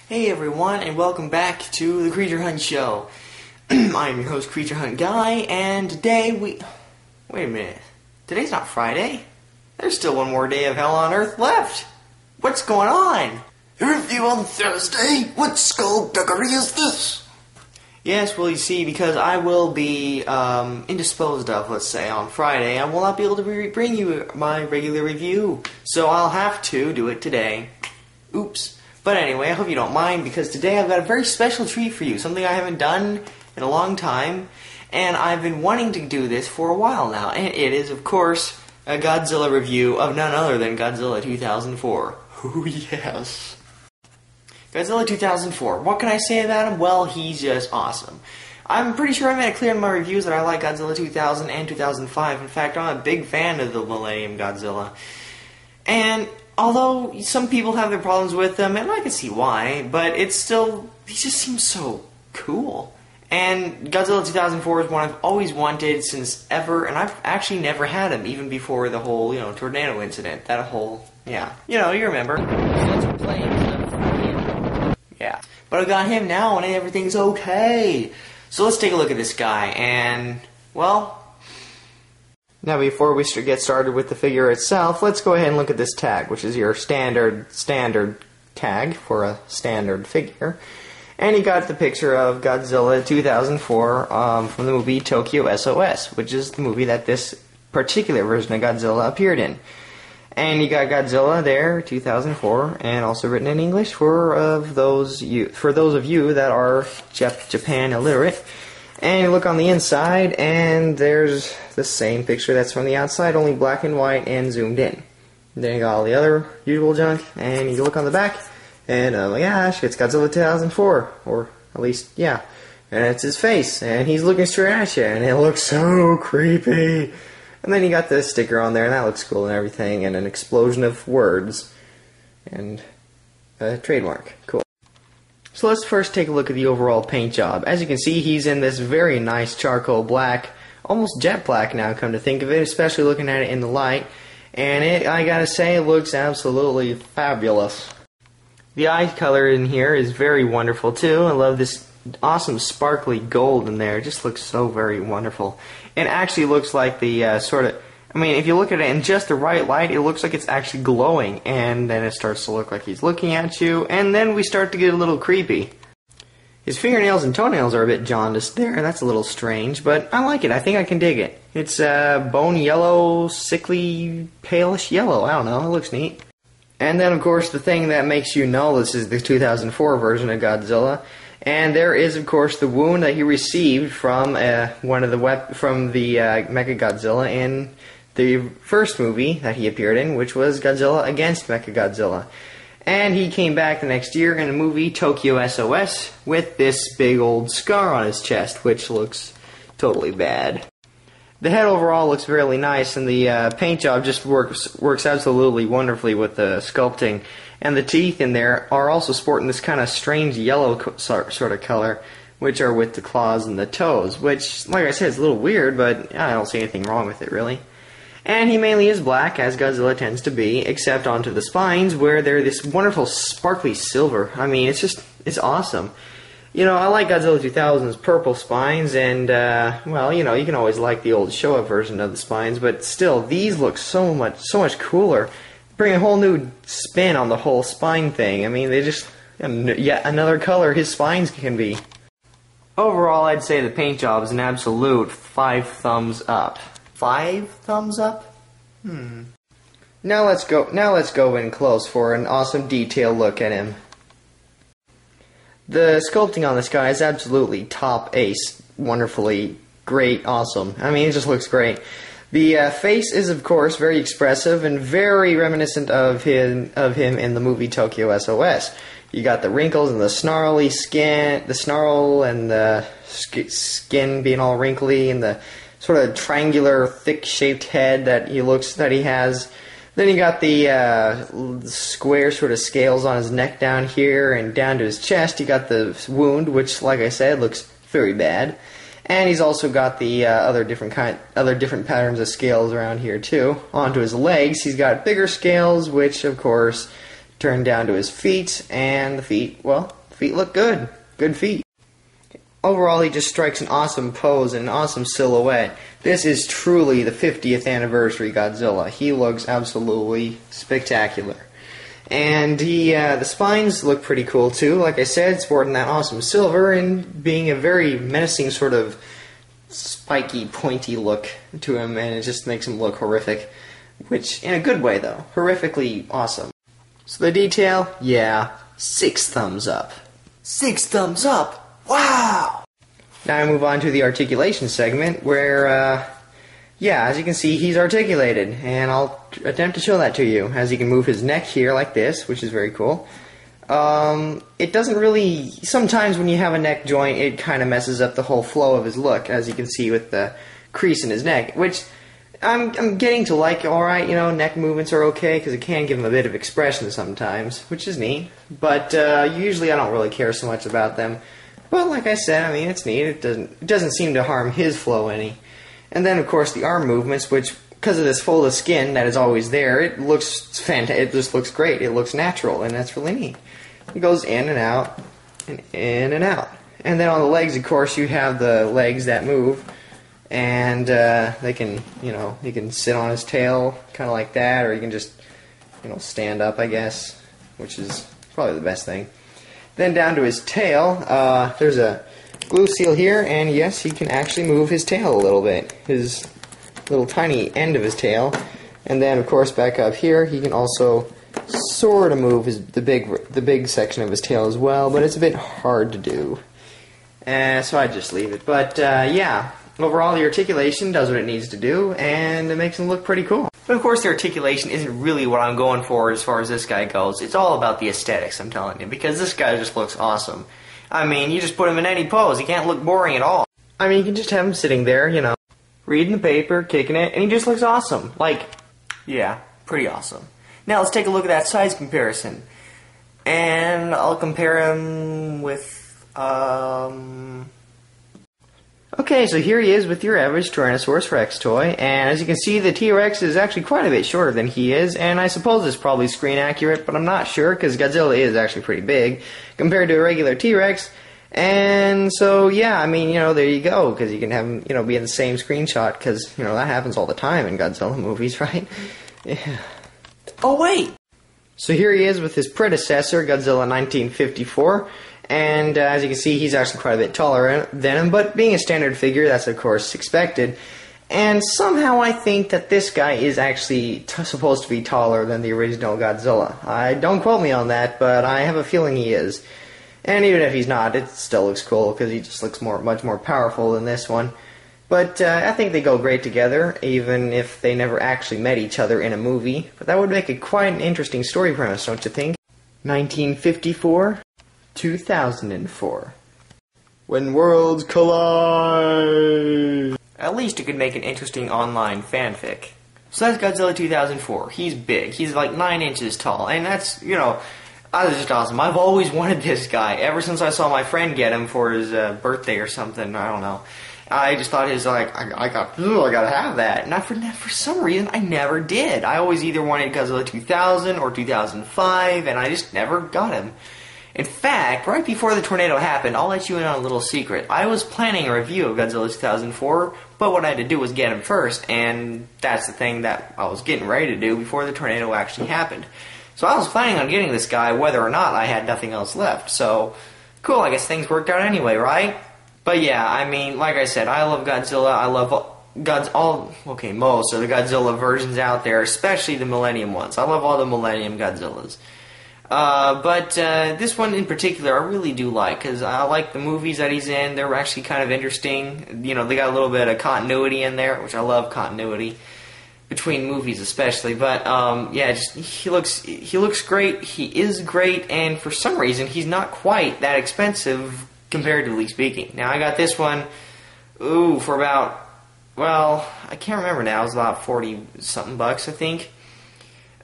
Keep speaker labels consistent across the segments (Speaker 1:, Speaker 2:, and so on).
Speaker 1: Hey everyone, and welcome back to the Creature Hunt Show. I'm your host, Creature Hunt Guy, and today Wait a minute. Today's not Friday. There's still one more day of Hell on Earth left. What's going on?
Speaker 2: A review on Thursday? What skullduggery is this?
Speaker 1: Yes, well, you see, because I will be indisposed of, let's say, on Friday, I will not be able to bring you my regular review. So I'll have to do it today. Oops. But anyway, I hope you don't mind, because today I've got a very special treat for you, something I haven't done in a long time, and I've been wanting to do this for a while now, and it is, of course, a Godzilla review of none other than Godzilla 2004. Oh, yes. Godzilla 2004. What can I say about him? Well, he's just awesome. I'm pretty sure I made it clear in my reviews that I like Godzilla 2000 and 2005. In fact, I'm a big fan of the Millennium Godzilla. And although some people have their problems with them, and I can see why, but it's still, he just seems so cool. And Godzilla 2004 is one I've always wanted since ever, and I've actually never had him, even before the whole, tornado incident. That whole, yeah. You remember. Yeah. But I got him now, and everything's okay. So let's take a look at this guy, and, well, now before we get started with the figure itself, let's go ahead and look at this tag, which is your standard tag for a standard figure. And you got the picture of Godzilla 2004 from the movie Tokyo SOS, which is the movie that this particular version of Godzilla appeared in. And you got Godzilla there, 2004, and also written in English for those of you that are Japan illiterate. And you look on the inside, and there's the same picture that's from the outside, only black and white and zoomed in. Then you got all the other usual junk, and you look on the back, and oh my gosh, it's Godzilla 2004, or at least, yeah. And it's his face, and he's looking straight at you, and it looks so creepy. And then you got the sticker on there, and that looks cool and everything, and an explosion of words, and a trademark. Cool. So let's first take a look at the overall paint job. As you can see, he's in this very nice charcoal black, almost jet black now, come to think of it, especially looking at it in the light. And I gotta say, it looks absolutely fabulous. The eye color in here is very wonderful too. I love this awesome sparkly gold in there. It just looks so very wonderful. It actually looks like the if you look at it in just the right light, it looks like it's actually glowing, and then it starts to look like he's looking at you, and then we start to get a little creepy. His fingernails and toenails are a bit jaundiced there. That's a little strange, but I like it. I think I can dig it. It's bone yellow, sickly, palish yellow. I don't know. It looks neat. And then, of course, the thing that makes you know this is the 2004 version of Godzilla. And there is, of course, the wound that he received from from the Mechagodzilla in the first movie that he appeared in, which was Godzilla against Mechagodzilla. And he came back the next year in the movie Tokyo SOS with this big old scar on his chest, which looks totally bad. The head overall looks really nice, and the paint job just works absolutely wonderfully with the sculpting. And the teeth in there are also sporting this kind of strange yellow sort of color, which are with the claws and the toes, which, like I said, is a little weird, but I don't see anything wrong with it, really. And he mainly is black, as Godzilla tends to be, except onto the spines, where they're this wonderful sparkly silver. I mean, it's awesome. I like Godzilla 2000's purple spines, and, you can always like the old Showa version of the spines, but still, these look so much cooler. Bring a whole new spin on the whole spine thing. I mean, they just, yet another color his spines can be. Overall, I'd say the paint job is an absolute 5 thumbs up. 5 thumbs up? Now let's go in close for an awesome detailed look at him. The sculpting on this guy is absolutely top ace, wonderfully great, awesome. I mean, it just looks great. The face is, of course, very expressive and very reminiscent of him in the movie Tokyo SOS. You got the wrinkles and the snarly skin, the snarl and the skin being all wrinkly, and the sort of triangular, thick-shaped head that he has. Then you got the square sort of scales on his neck down here and down to his chest. You got the wound, which, like I said, looks very bad. And he's also got the other different patterns of scales around here too. Onto his legs, he's got bigger scales, which, of course, turn down to his feet, and the feet, well, the feet look good. Good feet. Overall, he just strikes an awesome pose and an awesome silhouette. This is truly the 50th anniversary Godzilla. He looks absolutely spectacular. And the spines look pretty cool too. Like I said, sporting that awesome silver and being a very menacing sort of spiky, pointy look to him, and it just makes him look horrific. Which, in a good way though. Horrifically awesome. So the detail, yeah, 6 thumbs up.
Speaker 2: 6 thumbs up. Wow!
Speaker 1: Now I move on to the articulation segment where, yeah, as you can see, he's articulated. And I'll attempt to show that to you. As he can move his neck here like this, which is very cool. It doesn't really... Sometimes when you have a neck joint, it kind of messes up the whole flow of his look, as you can see with the crease in his neck, which I'm getting to like. Alright, you know, neck movements are okay, because it can give him a bit of expression sometimes, which is neat. But usually I don't really care so much about them. But like I said, I mean, it's neat. It doesn't seem to harm his flow any. And then, of course, the arm movements, which, because of this fold of skin that is always there, it looks fantastic. It just looks great. It looks natural, and that's really neat. It goes in and out, and in and out. And then on the legs, of course, you have the legs that move, and they can, you know, he can sit on his tail, kind of like that, or you can just, you know, stand up, I guess, which is probably the best thing. Then down to his tail, there's a glue seal here, and yes, he can actually move his tail a little bit. His little tiny end of his tail. And then, of course, back up here, he can also sort of move the big section of his tail as well, but it's a bit hard to do. So I just leave it. But, yeah, overall the articulation does what it needs to do, and it makes him look pretty cool. But of course the articulation isn't really what I'm going for as far as this guy goes. It's all about the aesthetics, I'm telling you, because this guy just looks awesome. I mean, you just put him in any pose, he can't look boring at all. I mean, you can just have him sitting there, you know, reading the paper, kicking it, and he just looks awesome. Like, yeah, pretty awesome. Now let's take a look at that size comparison. And I'll compare him with, Okay, so here he is with your average Tyrannosaurus Rex toy, and as you can see, the T-Rex is actually quite a bit shorter than he is, and I suppose it's probably screen accurate, but I'm not sure, because Godzilla is actually pretty big compared to a regular T-Rex, and so, yeah, I mean, you know, there you go, because you can have him, you know, be in the same screenshot, because, you know, that happens all the time in Godzilla movies, right? Yeah.
Speaker 2: Oh, wait!
Speaker 1: So here he is with his predecessor, Godzilla 1954, and as you can see, he's actually quite a bit taller than him, but being a standard figure, that's of course expected. And somehow I think that this guy is actually supposed to be taller than the original Godzilla. Don't quote me on that, but I have a feeling he is. And even if he's not, it still looks cool, because he just looks much more powerful than this one. But I think they go great together, even if they never actually met each other in a movie. But that would make it quite an interesting story premise, don't you think? 1954? 2004. When worlds collide! At least it could make an interesting online fanfic. So that's Godzilla 2004. He's big. He's like 9 inches tall. And that's, you know, that's just awesome. I've always wanted this guy. Ever since I saw my friend get him for his birthday or something. I don't know. I just thought his, like, I gotta have that. And for some reason, I never did. I always either wanted Godzilla 2000 or 2005, and I just never got him. In fact, right before the tornado happened, I'll let you in on a little secret. I was planning a review of Godzilla 2004, but what I had to do was get him first, and that's the thing that I was getting ready to do before the tornado actually happened. So I was planning on getting this guy whether or not I had nothing else left. So, cool, I guess things worked out anyway, right? But yeah, I mean, like I said, I love Godzilla. I love most of the Godzilla versions out there, especially the Millennium ones. I love all the Millennium Godzillas. But this one in particular I really do like, because I like the movies that he's in. They're actually kind of interesting. You know, they got a little bit of continuity in there, which I love continuity between movies especially. But yeah, just he looks great. He is great, and for some reason he's not quite that expensive comparatively speaking. Now I got this one, for about, well, I can't remember now. It was about 40 something bucks, I think.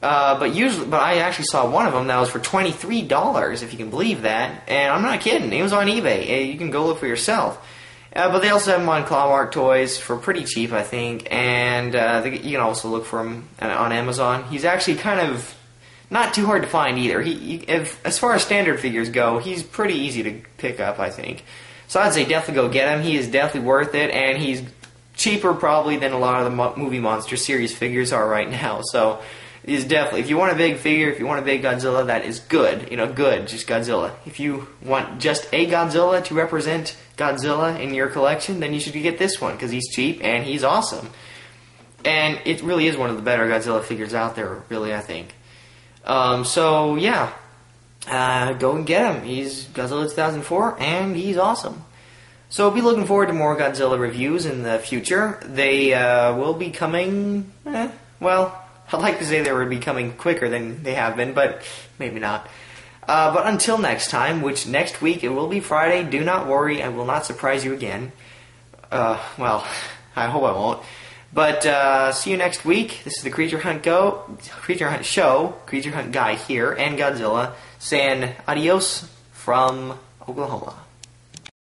Speaker 1: But I actually saw one of them that was for $23, if you can believe that. And I'm not kidding. It was on eBay. You can go look for yourself. But they also have them on Clawmark Toys for pretty cheap, I think. And you can also look for him on Amazon. He's actually kind of not too hard to find either. As far as standard figures go, he's pretty easy to pick up, I think. So I'd say definitely go get him. He is definitely worth it, and he's cheaper probably than a lot of the movie Monster Series figures are right now. So is definitely, if you want a big figure, if you want a big Godzilla, that is good. Good, just Godzilla. If you want just a Godzilla to represent Godzilla in your collection, then you should get this one, because he's cheap and he's awesome. And it really is one of the better Godzilla figures out there, really, I think. So, yeah. Go and get him. He's Godzilla 2004, and he's awesome. So be looking forward to more Godzilla reviews in the future. They will be coming, well, I'd like to say they would be coming quicker than they have been, but maybe not. But until next time, which next week it will be Friday, do not worry, I will not surprise you again. Well, I hope I won't. But see you next week. This is the Creature Hunt Show, Creature Hunt Guy here, and Godzilla, saying adios from Oklahoma.